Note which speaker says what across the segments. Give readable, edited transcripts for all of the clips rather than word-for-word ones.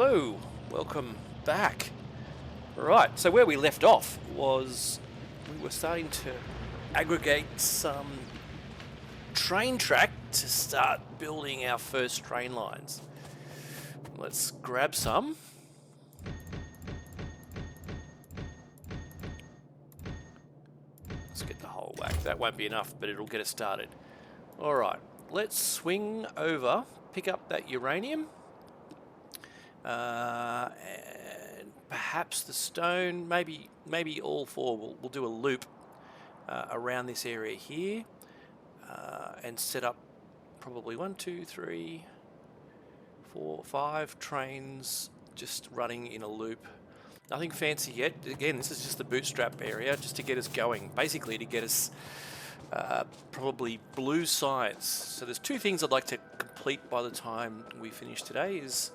Speaker 1: Hello, welcome back. Right, so where we left off was we were starting to aggregate some train track to start building our first train lines. Let's grab some. Let's get the whole whack. That won't be enough, but it'll get us started. Alright, let's swing over, pick up that uranium. And perhaps the stone, maybe all four. We'll do a loop around this area here and set up probably 1, 2, 3, 4, 5 trains just running in a loop. Nothing fancy yet. Again, this is just the bootstrap area just to get us going, basically to get us probably blue science. So there's two things I'd like to complete by the time we finish today is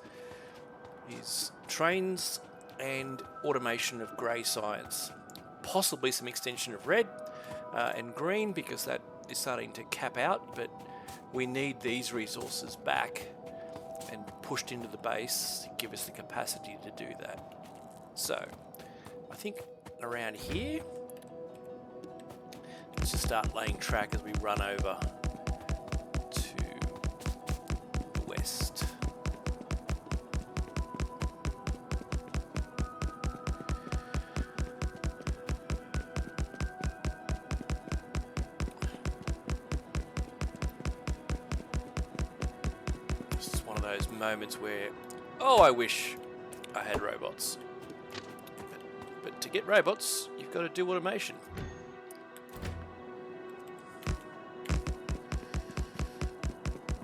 Speaker 1: trains and automation of grey science. Possibly some extension of red and green because that is starting to cap out, but we need these resources back and pushed into the base to give us the capacity to do that. So I think around here, let's just start laying track as we run over to the west. Those moments where, oh, I wish I had robots. But to get robots, you've got to do automation.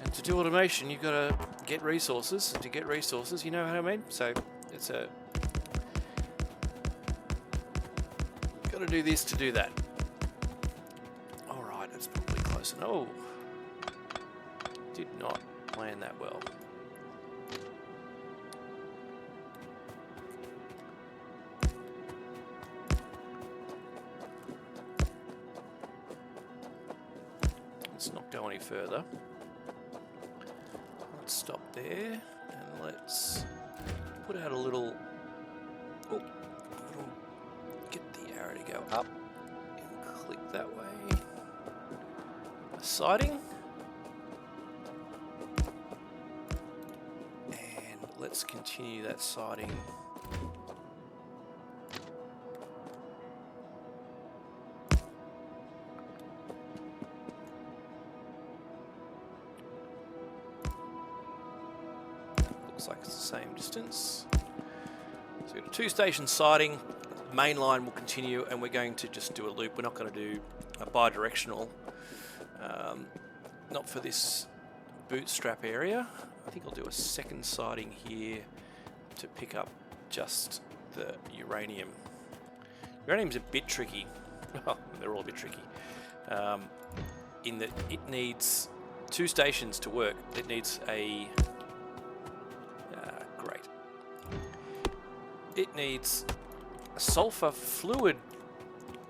Speaker 1: And to do automation, you've got to get resources. And to get resources, you know what I mean? So it's got to do this to do that. All right, that's probably close enough. Oh, did not plan that well. Let's not go any further. Let's stop there and let's put out a little. Oh, get the arrow to go up and click that way. A siding. And let's continue that siding. Looks like it's the same distance. So we've got a 2-station siding. Main line will continue, and we're going to just do a loop. We're not going to do a bi-directional. Not for this bootstrap area. I think I'll do a second siding here to pick up just the uranium. Uranium's a bit tricky. Well, they're all a bit tricky. In that it needs 2 stations to work. It needs a It needs a sulfur fluid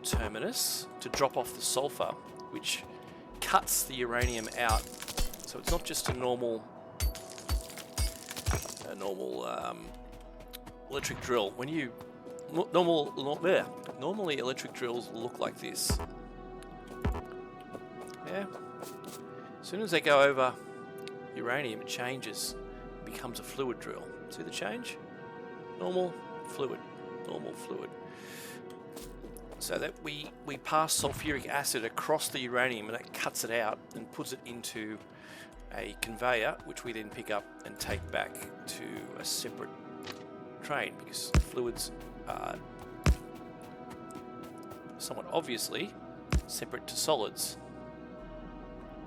Speaker 1: terminus to drop off the sulfur, which cuts the uranium out. So it's not just a normal electric drill. When you normally electric drills look like this. Yeah. As soon as they go over uranium, it changes, it becomes a fluid drill. See the change? Normal. Fluid, normal fluid. So that we pass sulfuric acid across the uranium and that cuts it out and puts it into a conveyor, which we then pick up and take back to a separate train because fluids are somewhat obviously separate to solids.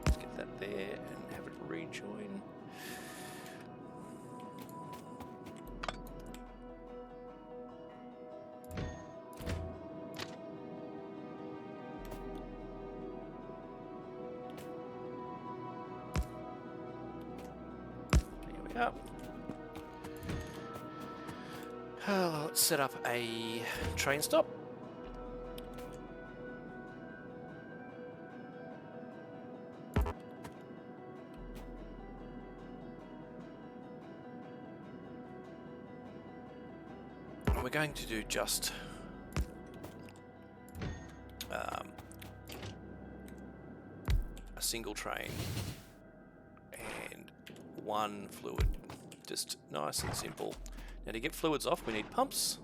Speaker 1: Let's get that there and have it rejoin. Up. Let's set up a train stop. we're going to do just a single train and one fluid. Just nice and simple. Now to get fluids off, we need pumps.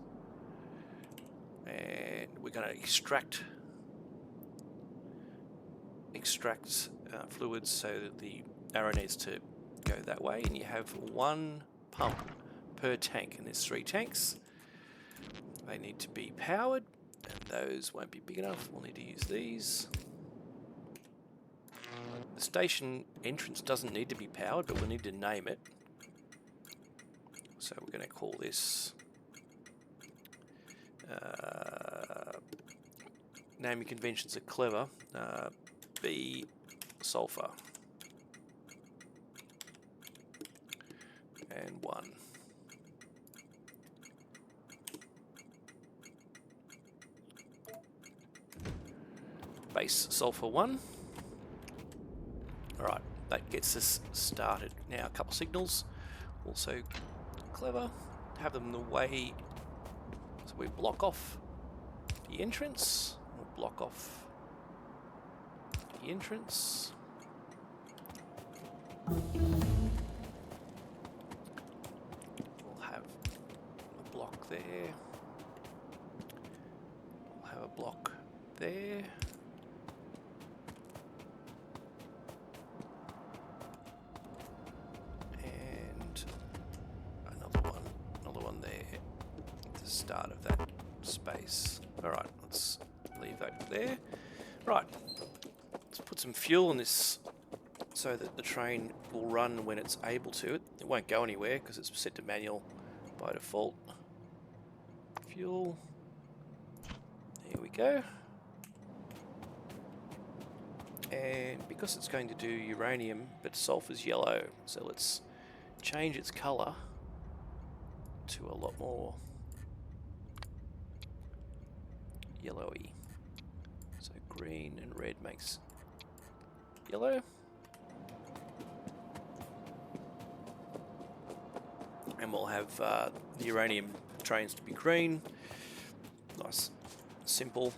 Speaker 1: And we're going to extract fluids so that the arrow needs to go that way. And you have one pump per tank. And there's 3 tanks. They need to be powered. And those won't be big enough. We'll need to use these. The station entrance doesn't need to be powered, but we'll need to name it. So we're going to call this naming conventions are clever. B sulfur and 1. Base sulfur 1. Alright, that gets us started. Now a couple signals, also clever, have them the way, so we block off the entrance, we'll block off the entrance. We'll have a block there, we'll have a block there. Start of that space. Alright, let's leave that there. Right, let's put some fuel in this so that the train will run when it's able to. It won't go anywhere because it's set to manual by default. Fuel. There we go. And because it's going to do uranium, but sulfur's yellow, so let's change its colour to a lot more yellowy. So green and red makes yellow. And we'll have the uranium trains to be green. Nice, simple.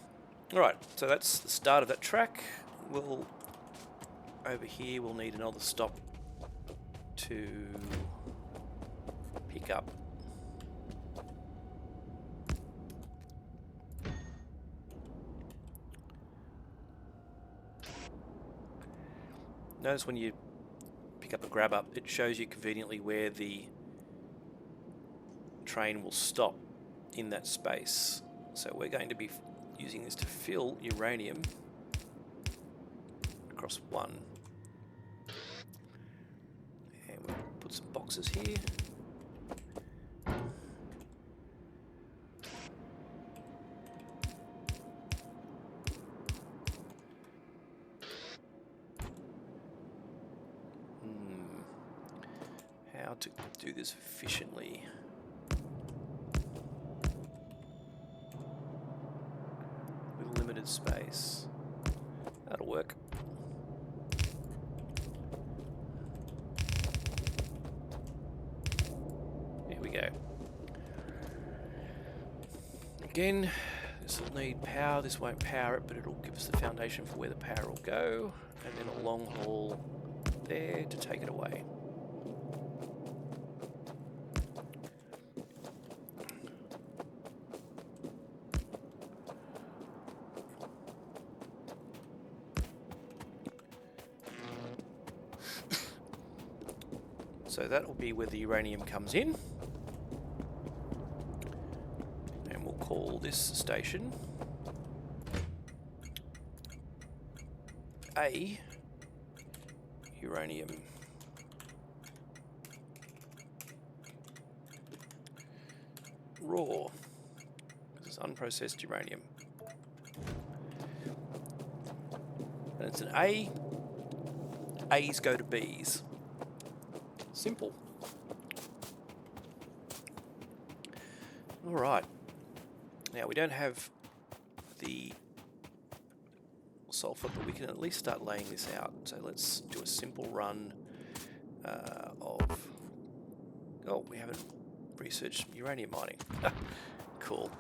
Speaker 1: Alright, so that's the start of that track. We'll, over here, we'll need another stop to pick up notice when you pick up a grab up, it shows you conveniently where the train will stop in that space. So we're going to be using this to fill uranium across 1. And we'll put some boxes here. How to do this efficiently. With limited space. That'll work. Here we go. Again, this will need power. This won't power it, but it'll give us the foundation for where the power will go. And then a long haul there to take it away. So that will be where the uranium comes in. And we'll call this station A uranium. Raw. This is unprocessed uranium. And it's an A. A's go to B's. Simple. All right. Now we don't have the sulfur, but we can at least start laying this out. So let's do a simple run of... Oh, we haven't researched uranium mining. Cool.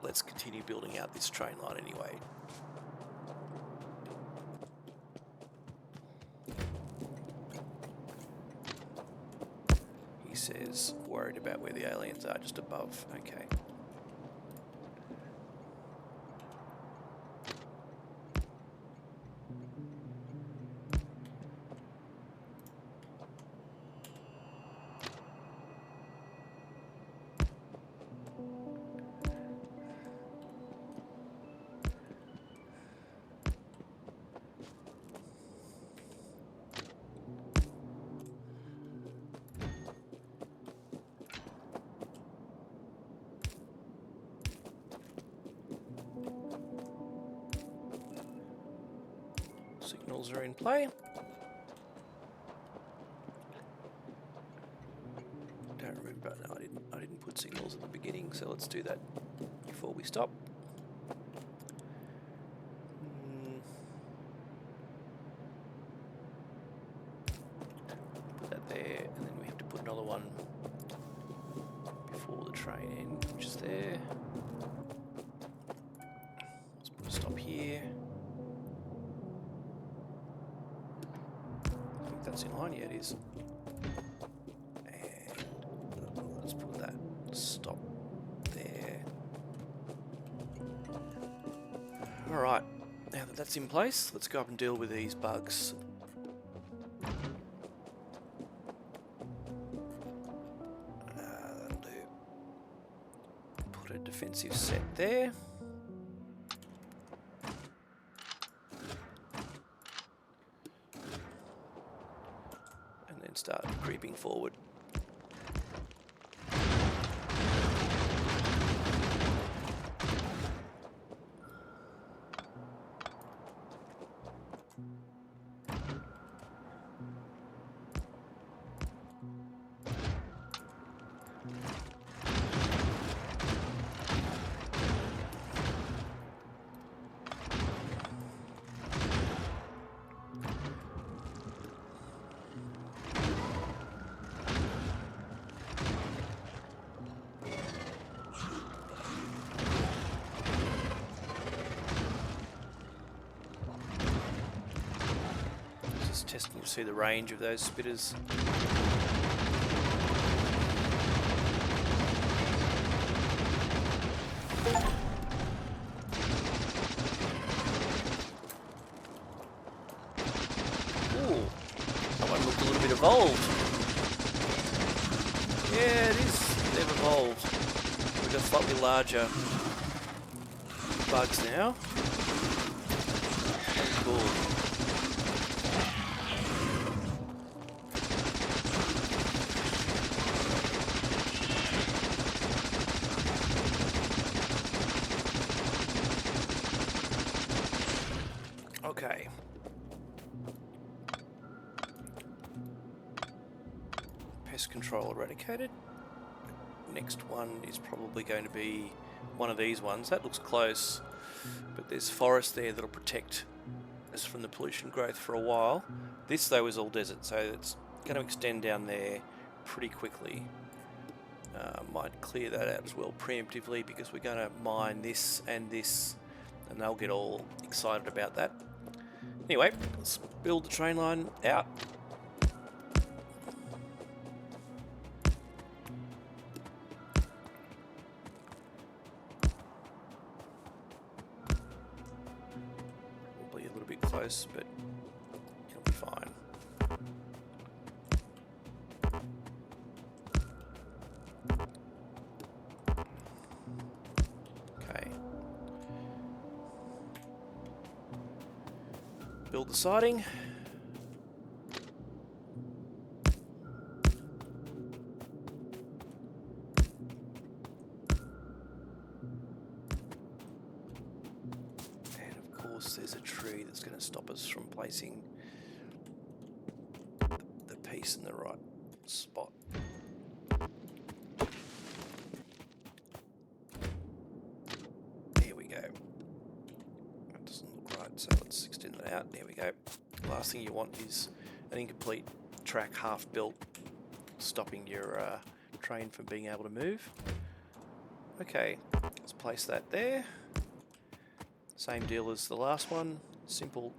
Speaker 1: Let's continue building out this train line anyway. He says, worried about where the aliens are, just above. Okay. Signals are in play. Don't remember. No, I didn't put signals at the beginning, so let's do that before we stop. Put that there, and then we have to put another one before the train end, which is there. Let's put a stop here. I think that's in line. Yeah, it is. And let's put that stop there. Alright, now that that's in place, let's go up and deal with these bugs. That'll do. Put a defensive set there. And then start creeping forward. Testing to see the range of those spitters. Ooh, that one looked a little bit evolved. Yeah, it is. They've evolved. We've got slightly larger bugs now. Cool. Okay. Pest control eradicated. Next one is probably going to be one of these ones. That looks close, but there's forest there that'll protect us from the pollution growth for a while. This though is all desert, so it's going to extend down there pretty quickly. Might clear that out as well preemptively because we're going to mine this, and they'll get all excited about that. Anyway, let's build the train line out. We'll be a little bit close, but it'll be fine. Okay. Build the siding. And of course there's a tree that's going to stop us from placing the piece in the right spot. There we go. That doesn't look right, so let's extend that out. There we go. Last thing you want is an incomplete track half built. stopping your train from being able to move. Okay, let's place that there. Same deal as the last one. Simple.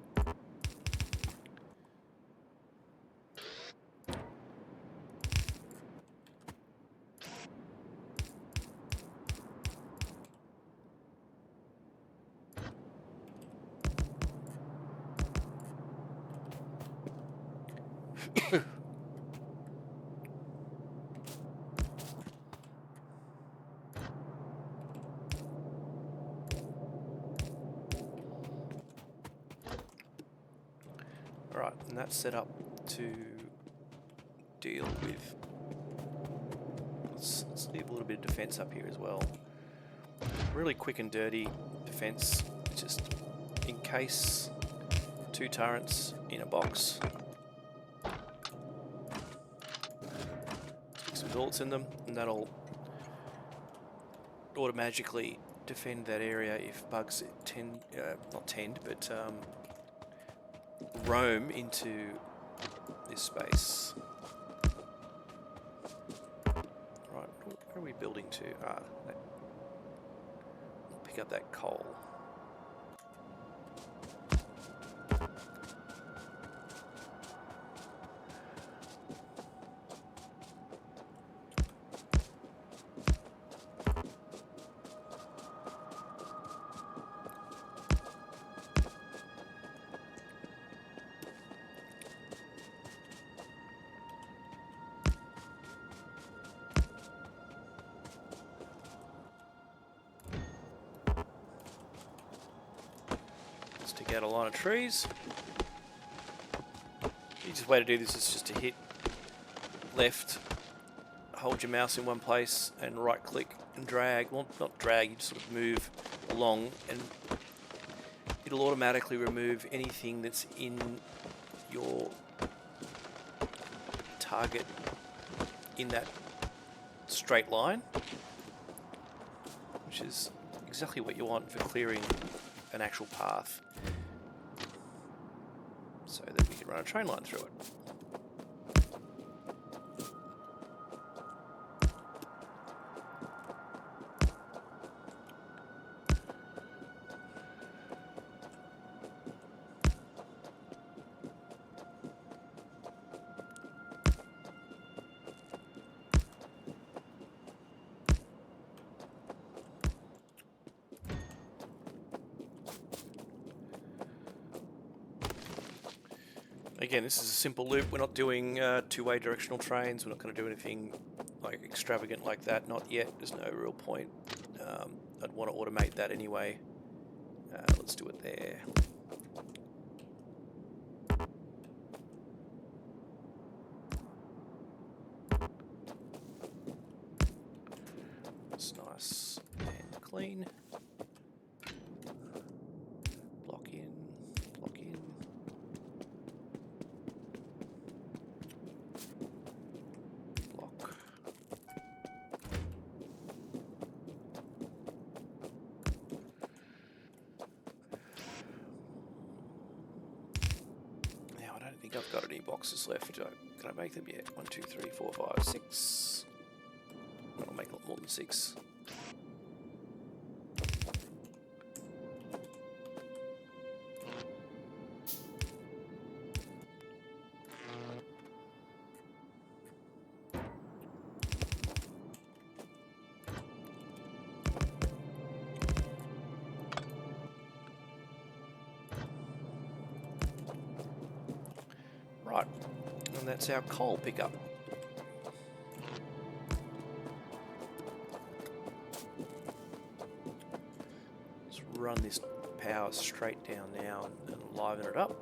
Speaker 1: Alright, and that's set up to deal with... Let's leave a little bit of defense up here as well. Really quick and dirty defense, just in case. 2 turrets in a box. Stick some bullets in them, and that'll automatically defend that area if bugs roam into this space. Right, where are we building to? Pick up that coal. Stick out a line of trees. The easiest way to do this is just to hit left, hold your mouse in one place and right click and drag. Well, not drag, you just sort of move along and it'll automatically remove anything that's in your target in that straight line, which is exactly what you want for clearing an actual path, so that we can run a train line through it. Again, this is a simple loop. We're not doing two-way directional trains. We're not going to do anything like extravagant like that. Not yet. There's no real point. I'd want to automate that anyway. Let's do it there. It's nice and clean. Block in, block in. I've got any boxes left. Can I make them yet? 1, 2, 3, 4, 5, 6. I'll make a lot more than 6. Right, and that's our coal pickup. Let's run this power straight down now and liven it up.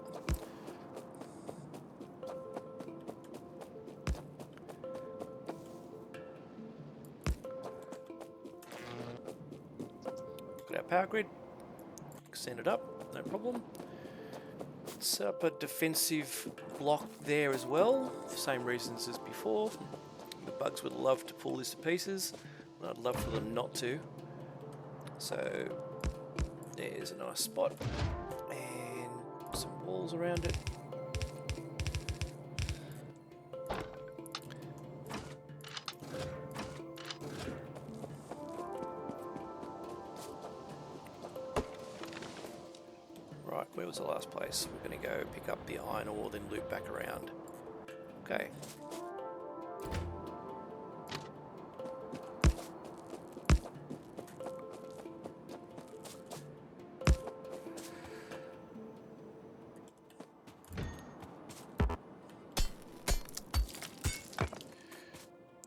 Speaker 1: Got our power grid, extend it up, no problem. Set up a defensive block there as well, for the same reasons as before. The bugs would love to pull this to pieces, and I'd love for them not to. So there's a nice spot, and some walls around it. Right, where was the last place? We're going to go pick up the iron ore, then loop back around. Okay.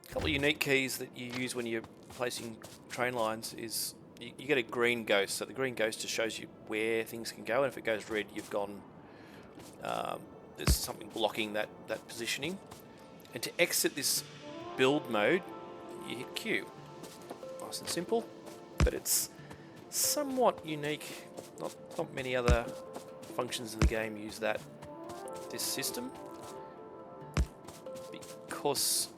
Speaker 1: A couple of unique keys that you use when you're placing train lines is you get a green ghost. So the green ghost just shows you where things can go, and if it goes red, you've gone. There's something blocking that positioning. And to exit this build mode, you hit Q. Nice and simple, but it's somewhat unique. Not many other functions in the game use this system, because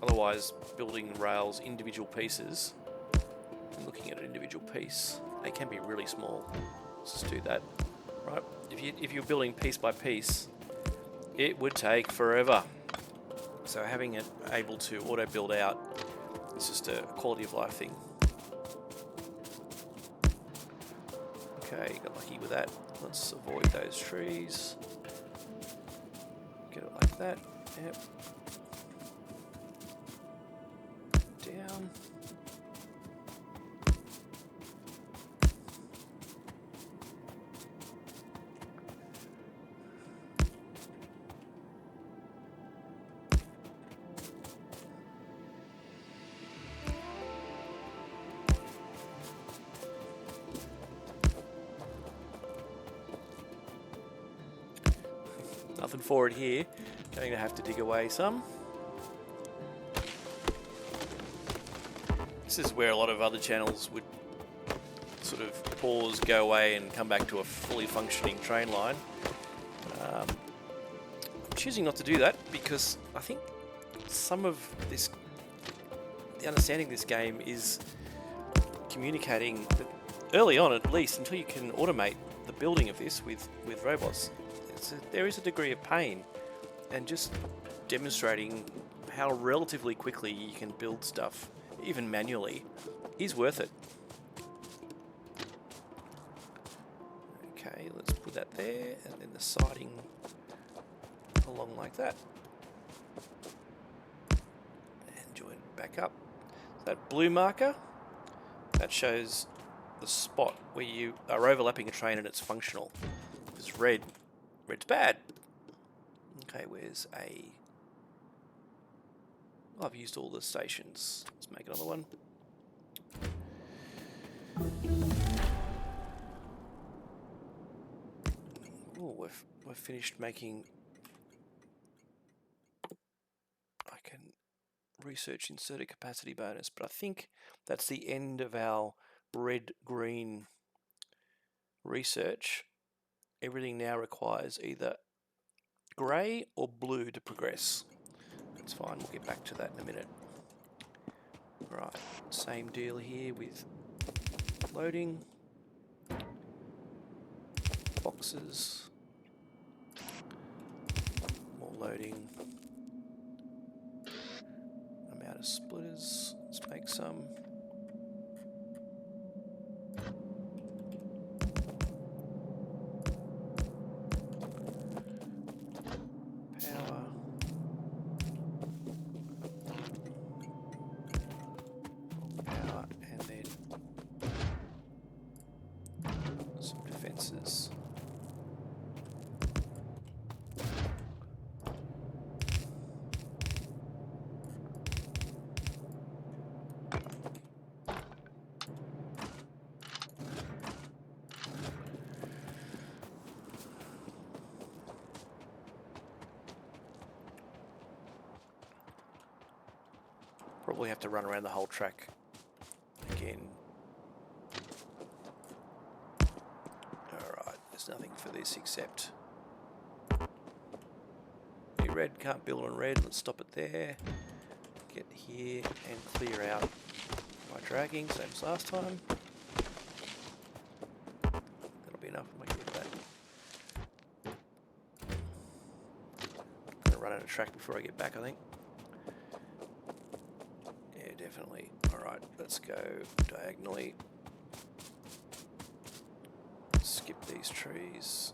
Speaker 1: otherwise building rails individual pieces and looking at an individual piece, they can be really small. Let's just do that. Right, if you're building piece by piece, it would take forever. So having it able to auto build out is just a quality of life thing. Okay, got lucky with that. Let's avoid those trees. Get it like that. Yep. Down. Nothing forward here. Going to have to dig away some. This is where a lot of other channels would sort of pause, go away, and come back to a fully functioning train line. I'm choosing not to do that because I think some of this, the understanding of this game is communicating that early on, at least, until you can automate the building of this with robots, there is a degree of pain, and just demonstrating how relatively quickly you can build stuff, even manually, is worth it. Okay, let's put that there, and then the siding along like that. And join it back up. That blue marker, that shows the spot where you are overlapping a train and it's functional. It's red's bad. Okay, where's a... Oh, I've used all the stations. Let's make another one. Oh, we've finished making... I can research insert a capacity bonus, but I think that's the end of our red-green research. Everything now requires either grey or blue to progress. That's fine, we'll get back to that in a minute. Right, same deal here with loading, boxes, more loading, amount of splitters, let's make some. Power, and then some defences. Probably have to run around the whole track again. Alright, there's nothing for this except new red, can't build on red, let's stop it there. Get here and clear out by dragging, same as last time. That'll be enough, make it that. I'm gonna run out of track before I get back, I think. Definitely. Alright, let's go diagonally. Skip these these trees.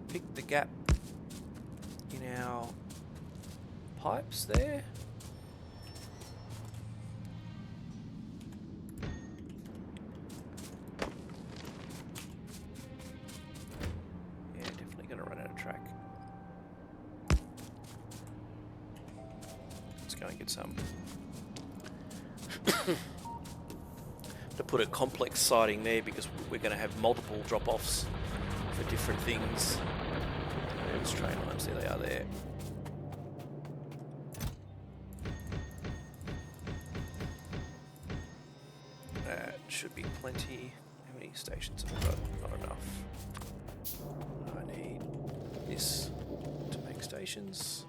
Speaker 1: Pick the gap in our pipes there. Yeah, definitely going to run out of track. Let's go and get some. To put a complex siding there because we're going to have multiple drop-offs for different things. There's train lines, there they are there. That should be plenty. How many stations have I got? Not enough. I need this to make stations.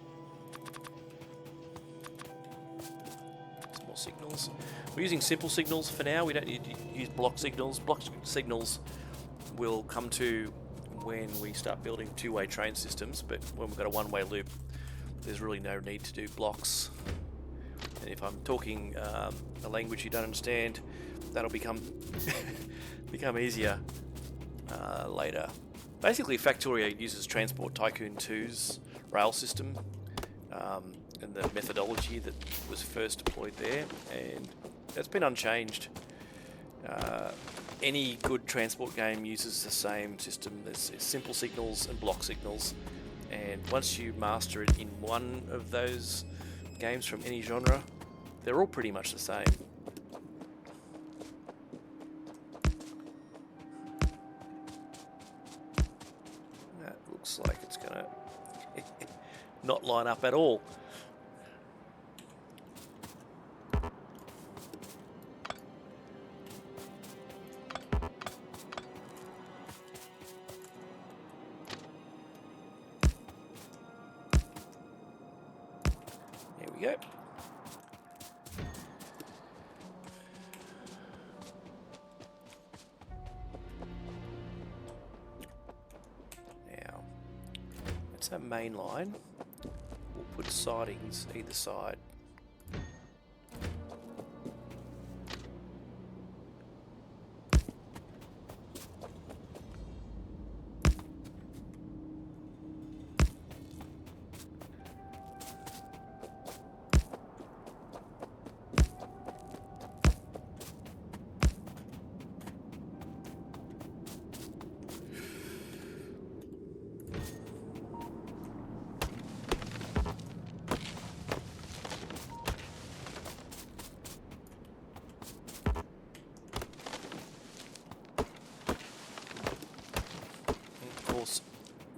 Speaker 1: Some more signals. We're using simple signals for now. We don't need to use block signals. Block signals will come to when we start building two-way train systems, but when we've got a one-way loop, there's really no need to do blocks. And if I'm talking a language you don't understand, that'll become become easier later. Basically, Factorio uses Transport Tycoon 2's rail system and the methodology that was first deployed there, and that's been unchanged. Any good transport game uses the same system. There's simple signals and block signals, and once you master it in one of those games from any genre, they're all pretty much the same. That looks like it's gonna not line up at all. There we go. Now, that's our main line. We'll put sidings either side.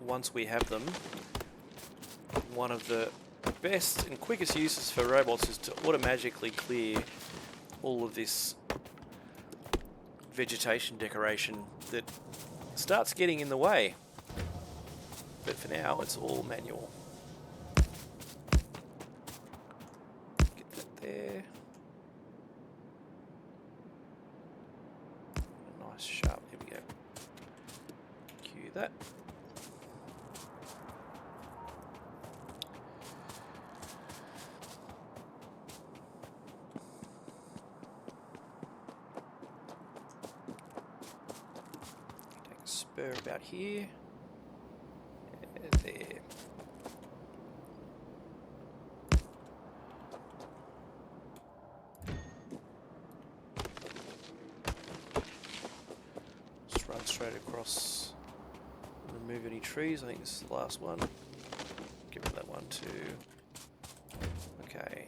Speaker 1: Once we have them, one of the best and quickest uses for robots is to automatically clear all of this vegetation decoration that starts getting in the way. But for now, it's all manual. Get that there. A nice sharp, here we go. Cue that. Spur about here, and there. Just run straight across, remove any trees. I think this is the last one. Get rid of that one too. Okay.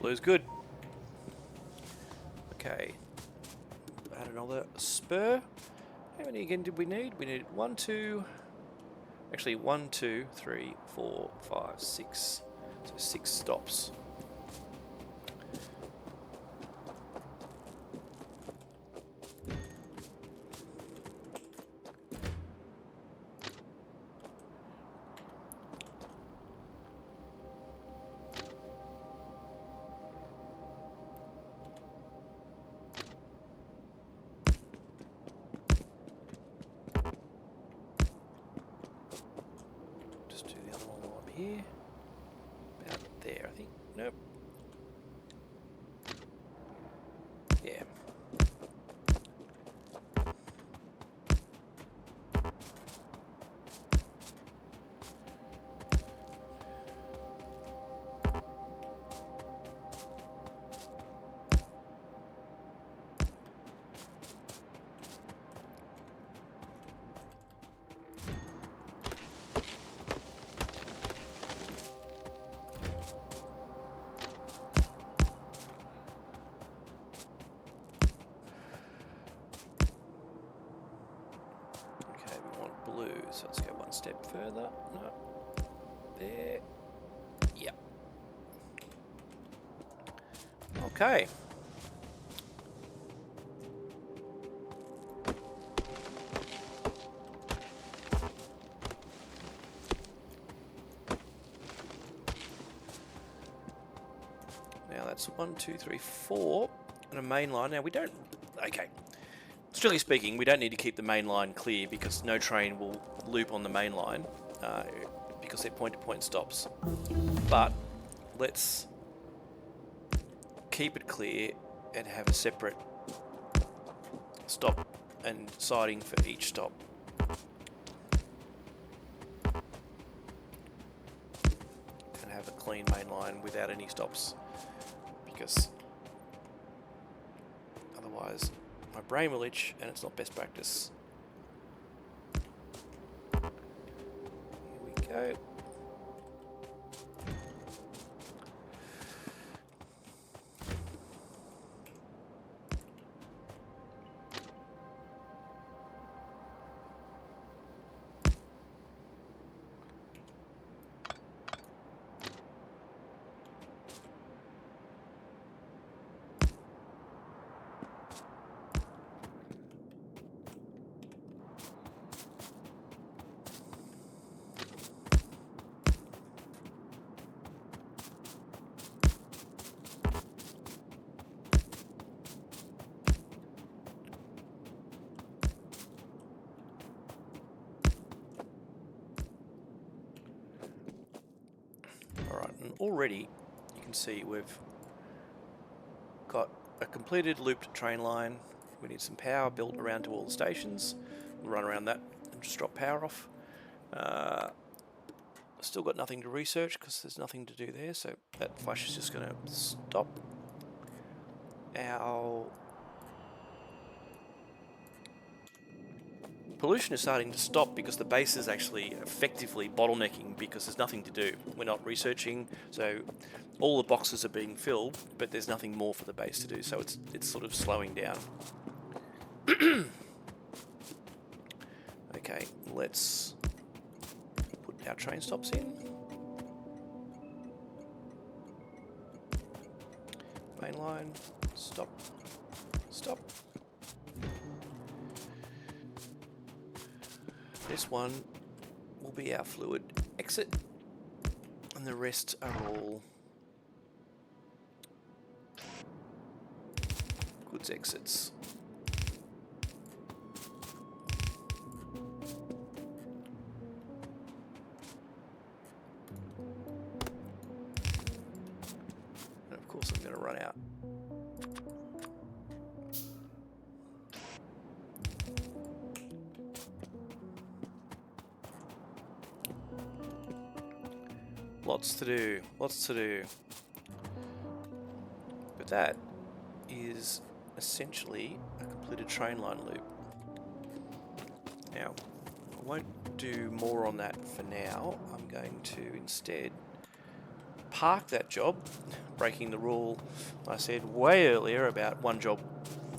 Speaker 1: Blue's good. Okay. Add another spur. How many again did we need? We needed 1, 2. Actually, 1, 2, 3, 4, 5, 6. So 6 stops. here. About there, I think. Nope. Yeah. Blue, so let's go one step further. No. There. Yep. Okay. Now that's 1, 2, 3, 4 on a main line. Now we don't. Okay. Strictly speaking, we don't need to keep the main line clear because no train will loop on the main line because they're point-to-point stops. But let's keep it clear and have a separate stop and siding for each stop. And have a clean main line without any stops because otherwise my brain will itch and it's not best practice. Here we go. Alright, and already you can see we've got a completed looped train line. We need some power built around to all the stations. We'll run around that and just drop power off. Still got nothing to research because there's nothing to do there, so that flush is just going to stop. Our pollution is starting to stop because the base is actually effectively bottlenecking because there's nothing to do. We're not researching, so all the boxes are being filled, but there's nothing more for the base to do, so it's sort of slowing down. Okay, let's put our train stops in. Main line, stop, stop. This one will be our fluid exit, and the rest are all goods exits. And of course I'm going to run out. Lots to do, lots to do. But that is essentially a completed train line loop. Now, I won't do more on that for now. I'm going to instead park that job, breaking the rule I said way earlier about one job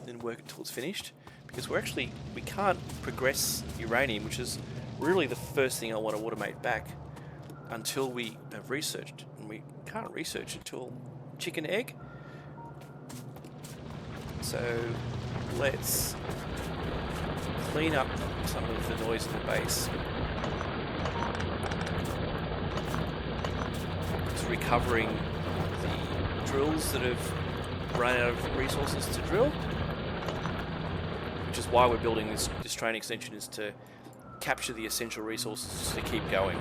Speaker 1: and work until it's finished, because we can't progress uranium, which is really the first thing I want to automate back, until we have researched, and we can't research until chicken egg. So let's clean up some of the noise in the base. It's recovering the drills that have run out of resources to drill, which is why we're building this train extension, is to capture the essential resources to keep going.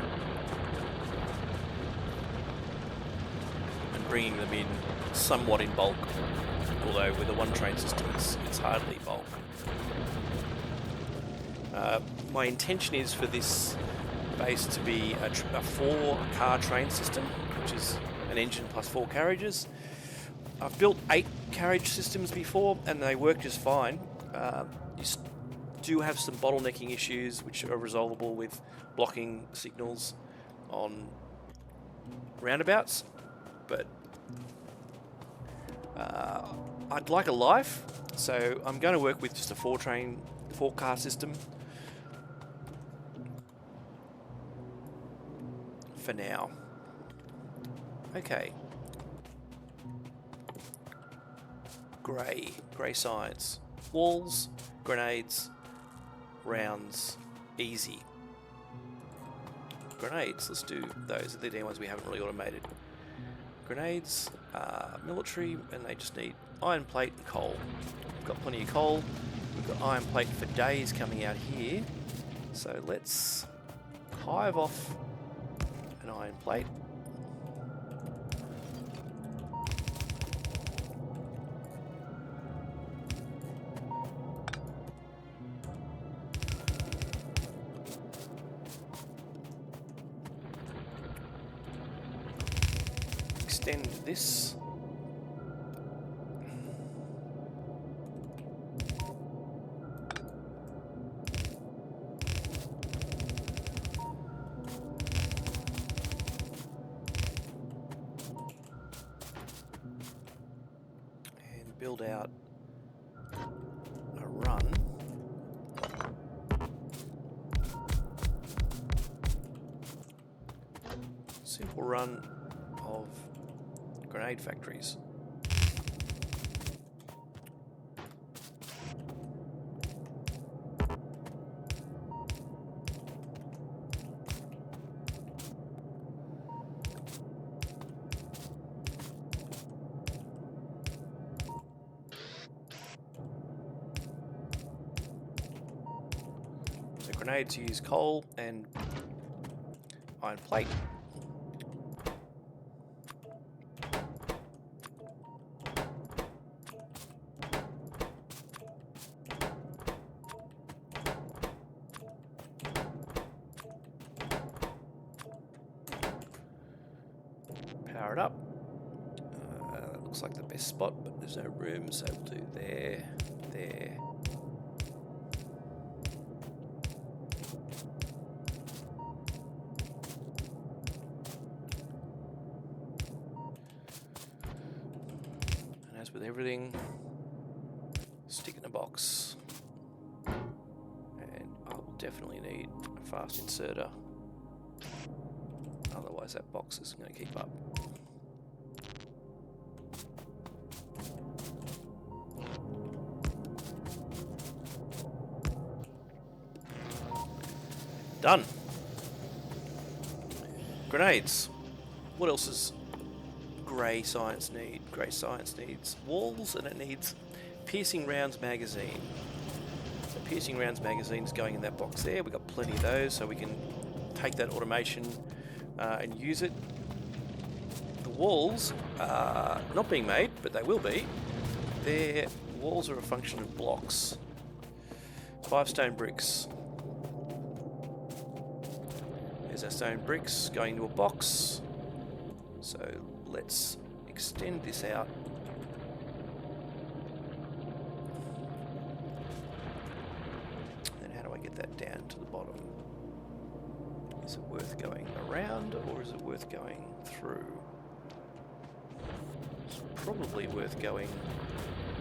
Speaker 1: bringing them in somewhat in bulk, although with a one train system it's hardly bulk. My intention is for this base to be a 4-car train system, which is an engine plus 4 carriages. I've built 8 carriage systems before and they work just fine. You do have some bottlenecking issues which are resolvable with blocking signals on roundabouts, but I'd like a life, so I'm going to work with just a 4-car system for now. Okay. Grey science. Walls, grenades, rounds, easy. Grenades, let's do those. They're the only ones we haven't really automated. Grenades, military, and they just need iron plate and coal. We've got plenty of coal. We've got iron plate for days coming out here. So let's hive off an iron plate. Extend this. And build out a run. Simple run of grenade factories. So grenades use coal and iron plate. Power it up. That looks like the best spot, but there's no room, so we'll do there, there. And as with everything, stick in a box. And I will definitely need a fast inserter. Otherwise that box isn't going to keep up. Done. Grenades. What else does grey science need? Grey science needs walls and it needs piercing rounds magazine. So piercing rounds magazine is going in that box there. We've got plenty of those, so we can take that automation and use it. The walls are not being made, but they will be. Their walls are a function of blocks. 5 stone bricks. There's our stone bricks going to a box. So let's extend this out. Then how do I get that down to the bottom? Is it worth going around or is it worth going through? It's probably worth going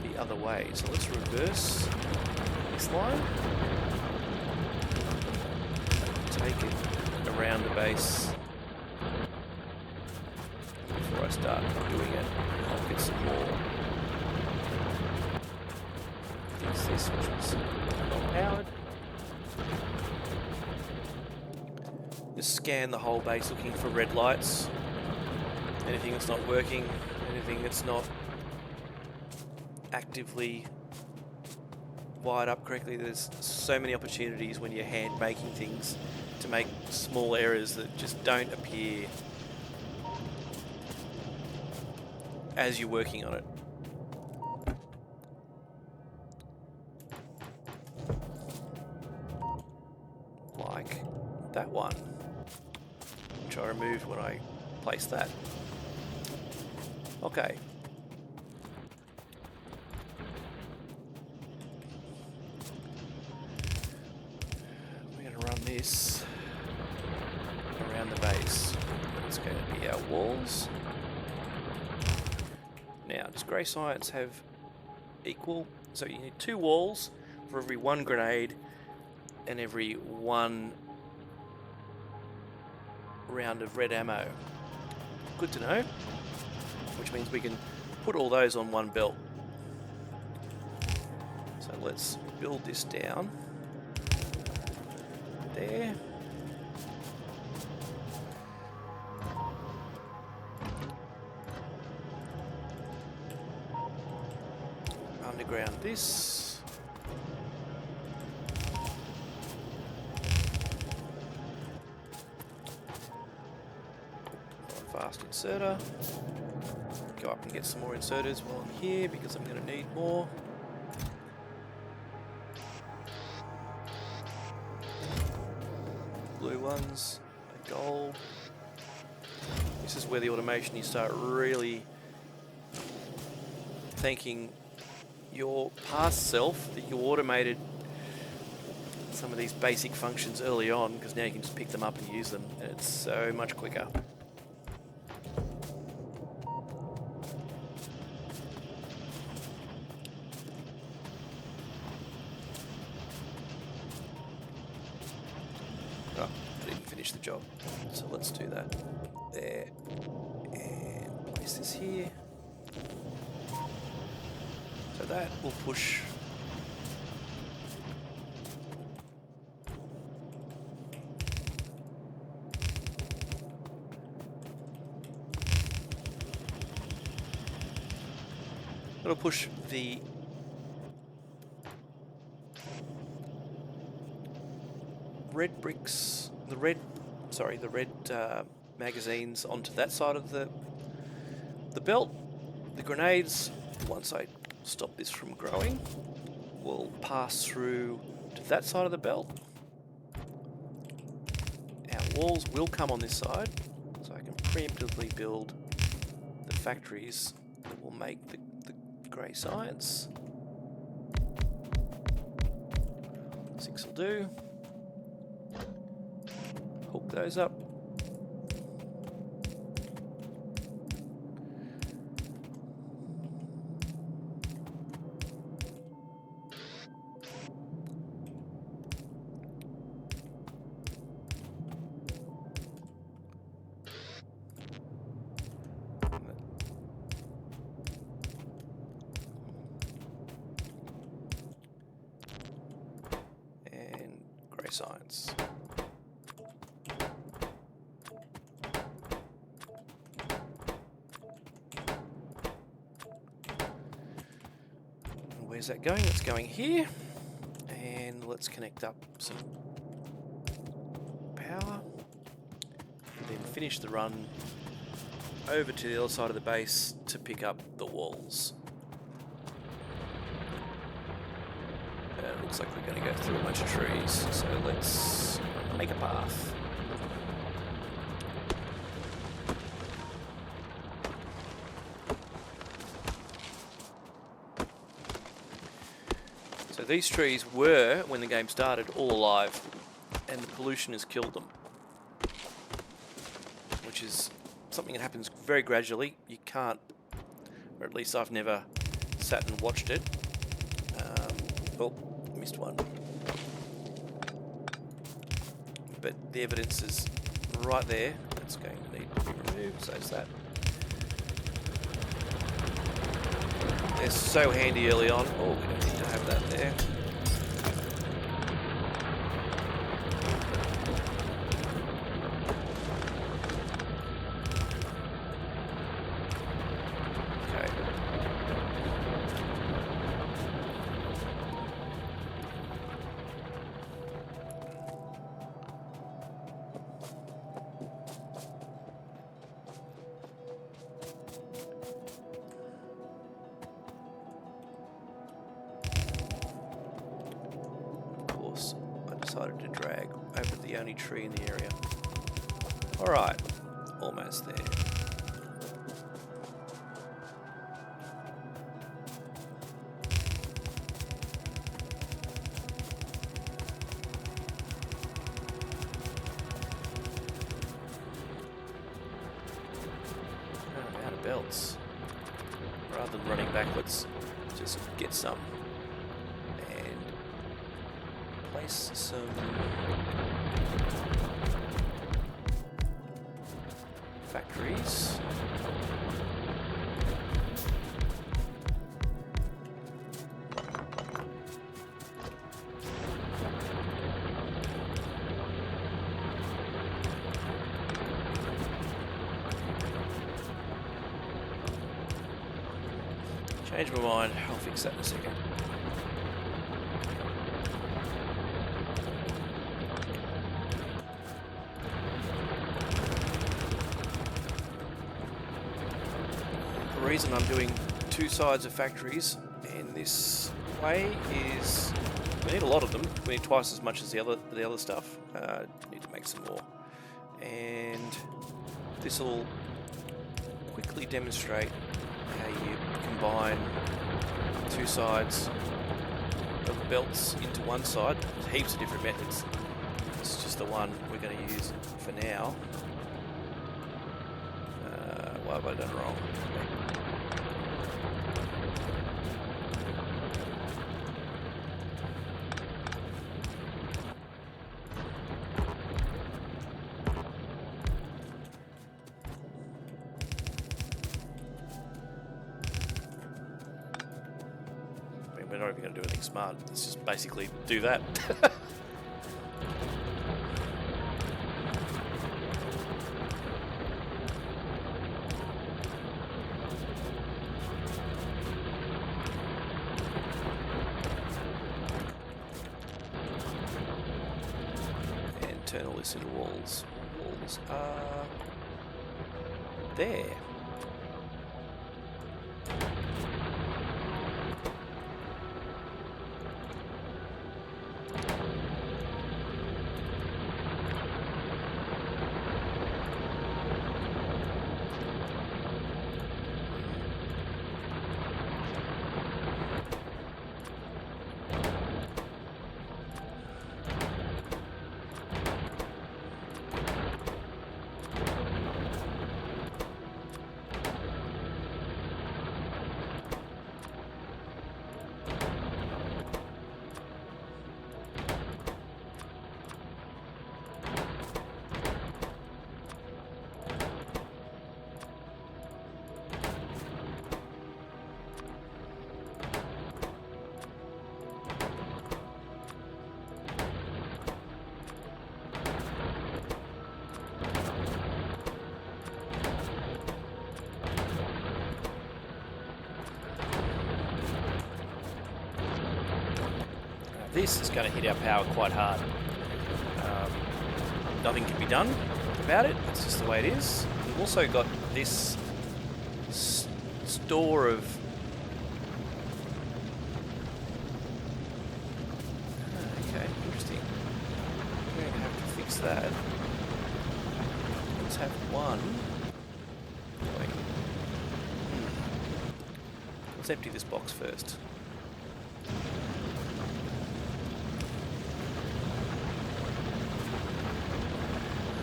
Speaker 1: the other way. So let's reverse this line. Take it around the base. Before I start doing it, I'll get some more. Fix this, which is not powered. Just scan the whole base looking for red lights. Anything that's not working, anything that's not actively wired up correctly. There's so many opportunities when you're hand making things to make small errors that just don't appear. as you're working on it. Like that one, which I removed when I placed that. Okay. We're going to run this around the base. It's going to be our walls. Now, does grey science have equal? So you need 2 walls for every 1 grenade and every 1 round of red ammo. Good to know. Which means we can put all those on 1 belt. So let's build this down. There. Underground this. Fast inserter. Go up and get some more inserters while I'm here because I'm going to need more. Blue ones, a gold. This is where the automation, you start really thanking your past self that you automated some of these basic functions early on, because now you can just pick them up and use them, and it's so much quicker. Oh, I didn't finish the job, so let's do that there, and place this here. So that will push the red bricks, the red magazines onto that side of the belt. The grenades, once I stop this from growing, will pass through to that side of the belt. Our walls will come on this side, so I can preemptively build the factories that will make the grey science. 6 will do. Hook those up. And grey science. Where's that going? It's going here. And let's connect up some power. And then finish the run over to the other side of the base to pick up the walls. It looks like we're going to go through a bunch of trees, so let's make a path. So these trees were, when the game started, all alive, and the pollution has killed them, which is something that happens very gradually. You can't, or at least I've never sat and watched it. Oh, missed one. But the evidence is right there. It's going to need to be removed, so is that. They're so handy early on. Oh, we don't need to have that there. decided to drag over the only tree in the area. Alright, almost there. I'm out of belts. Rather than running backwards, just get some. And place some factories. Change my mind, I'll fix that in a second. The reason I'm doing two sides of factories in this way is we need a lot of them. We need twice as much as the other stuff. Need to make some more. And this will quickly demonstrate how you combine two sides of belts into one side. There's heaps of different methods. This is just the one we're going to use for now. Why have I done wrong? We're not even going to do anything smart. Let's just basically do that. And turn all this into walls. Walls are there. This is going to hit our power quite hard. Nothing can be done about it. It's just the way it is. We've also got this store of okay, interesting. We're going to have to fix that. Let's have one. Wait. Let's empty this box first.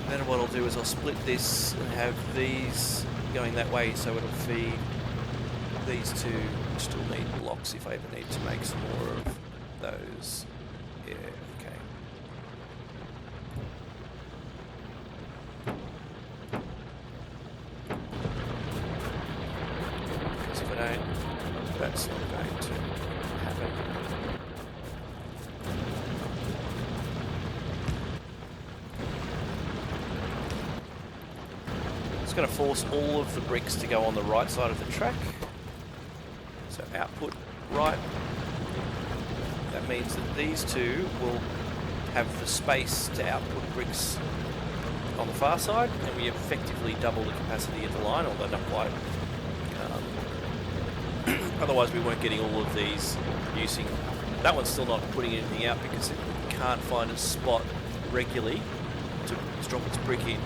Speaker 1: Then what I'll do is I'll split this and have these going that way, so it'll feed these two. Still need blocks if I ever need to make some more of those. Yeah, okay. Because if I don't, that's not going to happen. Going to force all of the bricks to go on the right side of the track. So output right. That means that these two will have the space to output bricks on the far side, and we effectively double the capacity of the line, although not quite. Otherwise we weren't getting all of these producing That one's still not putting anything out because it can't find a spot regularly to drop its brick in.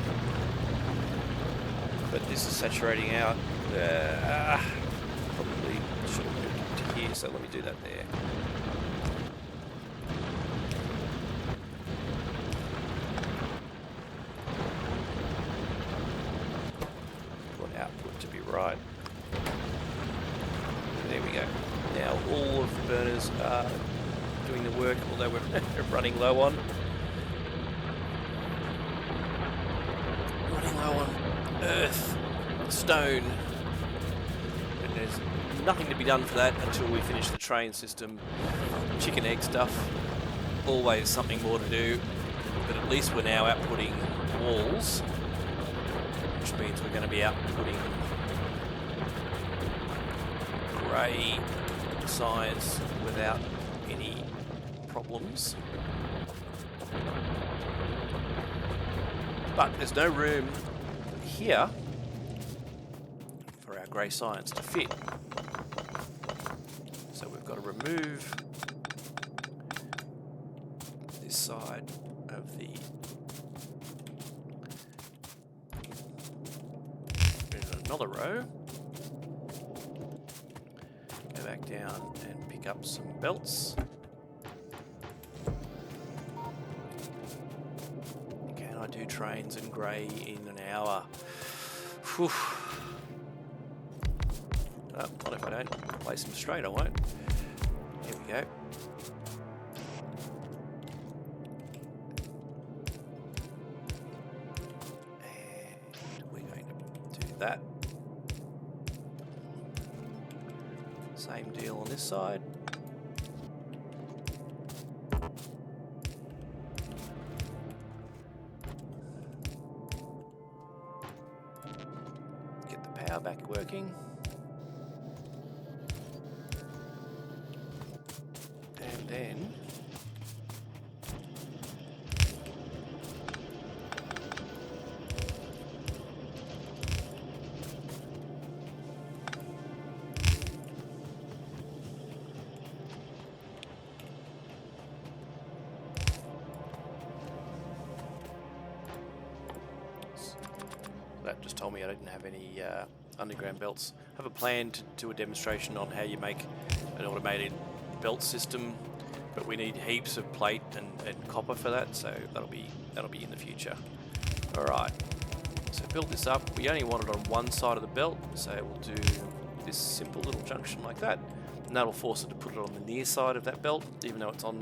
Speaker 1: But this is saturating out. Probably should have moved it to here, so let me do that there. Want output to be right. There we go. Now all of the burners are doing the work, although we're running low on. Running low on earth, stone. And there's nothing to be done for that until we finish the train system. Chicken egg stuff, always something more to do. But at least we're now outputting walls, which means we're going to be outputting grey signs without any problems. But there's no room here for our grey signs to fit. So we've got to remove this side of the... There's another row. Go back down and pick up some belts. Can I do trains and grey in an hour? Whew. Oh, not if I don't place them straight, I won't. Here we go. And we're going to do that. Same deal on this side. Get the power back working. And then that just told me I didn't have any underground belts. I have a plan to do a demonstration on how you make an automated belt system, but we need heaps of plate and copper for that, so that'll be in the future. All right, so build this up. We only want it on one side of the belt, so we'll do this simple little junction like that, and that'll force it to put it on the near side of that belt, even though it's on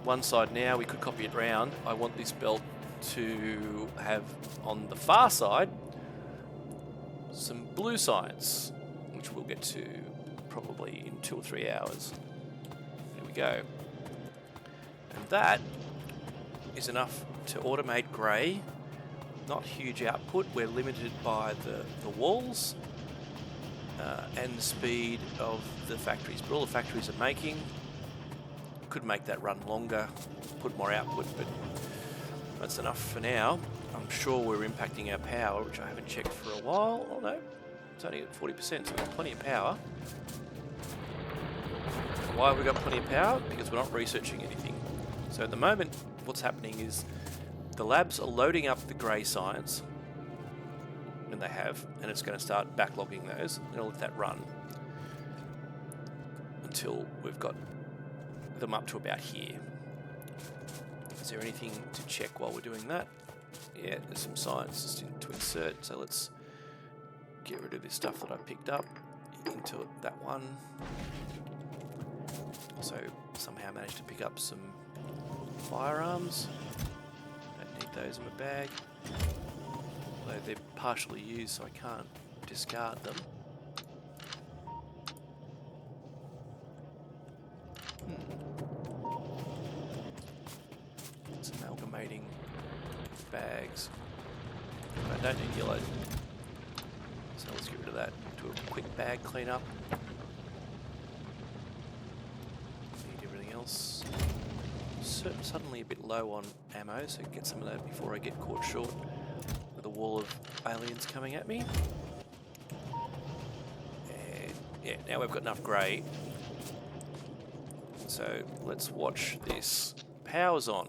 Speaker 1: one side now. We could copy it round. I want this belt to have on the far side some blue signs, which we'll get to probably in 2 or 3 hours. There we go. And that is enough to automate grey. Not huge output. We're limited by the walls and the speed of the factories. But all the factories are making. Could make that run longer, put more output, but that's enough for now. I'm sure we're impacting our power, which I haven't checked for a while. Oh no, it's only at 40%, so we've got plenty of power. Why have we got plenty of power? Because we're not researching anything. So at the moment, what's happening is the labs are loading up the grey signs, and they have, and it's going to start backlogging those, and it'll let that run until we've got them up to about here. Is there anything to check while we're doing that? Yeah, there's some signs just to insert, so let's get rid of this stuff that I picked up into that one. Also, somehow managed to pick up some firearms. Don't need those in my bag. Although they're partially used, so I can't discard them. It's amalgamating bags. But I don't need yellow. So let's get rid of that. Do a quick bag cleanup. Need everything else. Suddenly a bit low on ammo, so get some of that before I get caught short with a wall of aliens coming at me. And yeah, now we've got enough grey. So let's watch this. Power's on.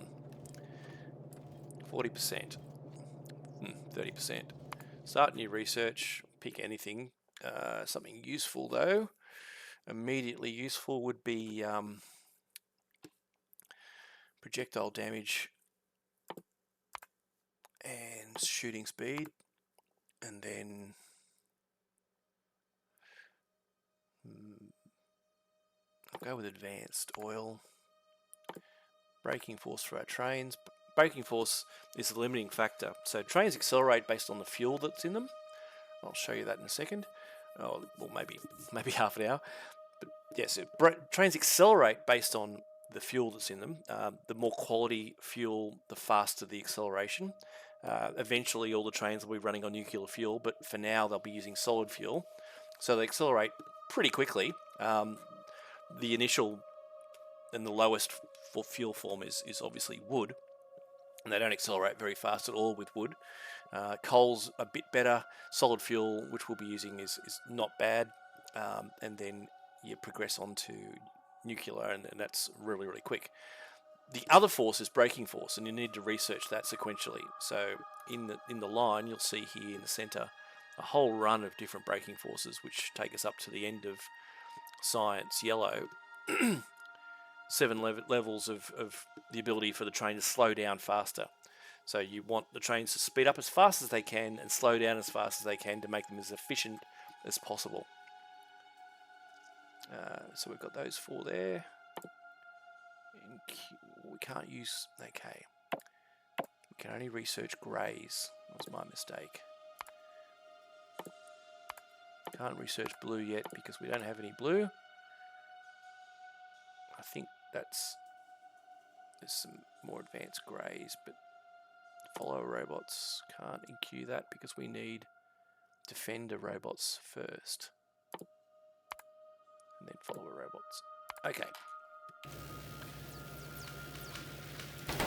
Speaker 1: 40%. 30%. Start new research. Pick anything. Something useful though. Immediately useful would be projectile damage and shooting speed, and then I'll go with advanced oil. Braking force for our trains. Braking force is the limiting factor. So trains accelerate based on the fuel that's in them. I'll show you that in a second. Oh, well, maybe half an hour. But yes, trains accelerate based on the fuel that's in them. The more quality fuel, the faster the acceleration. Eventually, all the trains will be running on nuclear fuel, but for now, they'll be using solid fuel. So they accelerate pretty quickly. The initial and the lowest fuel form is obviously wood, and they don't accelerate very fast at all with wood. Coal's a bit better. Solid fuel, which we'll be using, is not bad. And then you progress on to nuclear, and that's really, really quick. The other force is braking force, and you need to research that sequentially. So in the line, you'll see here in the center a whole run of different braking forces, which take us up to the end of science yellow. 7 levels of the ability for the train to slow down faster. So you want the trains to speed up as fast as they can and slow down as fast as they can to make them as efficient as possible. So we've got those 4 there. We can't use... Okay. We can only research greys. That was my mistake. Can't research blue yet because we don't have any blue. I think there's some more advanced greys, but follower robots can't enqueue that because we need defender robots first. And then follower robots. Okay.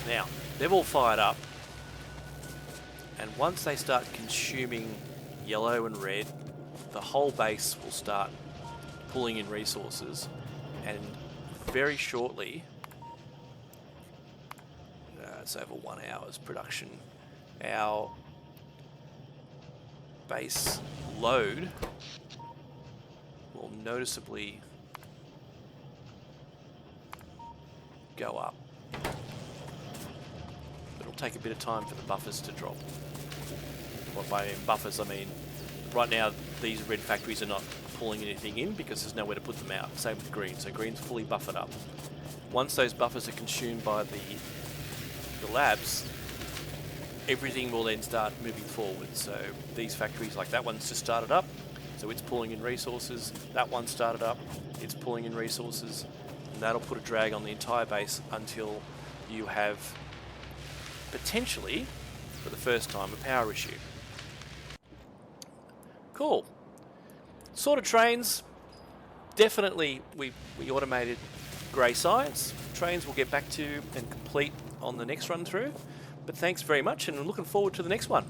Speaker 1: Now, they've all fired up. And once they start consuming yellow and red, the whole base will start pulling in resources. And very shortly, it's over 1 hour's production, our base load will noticeably go up. But it'll take a bit of time for the buffers to drop. What by buffers, I mean, right now these red factories are not pulling anything in because there's nowhere to put them out. Same with green, so green's fully buffered up. Once those buffers are consumed by the labs, everything will then start moving forward. So these factories, like that one's just started up, so it's pulling in resources. That one started up, it's pulling in resources, and that'll put a drag on the entire base until you have potentially, for the first time, a power issue. Cool. Sorted trains. Definitely we automated grey science. Trains we'll get back to and complete on the next run through. But thanks very much, and I'm looking forward to the next one.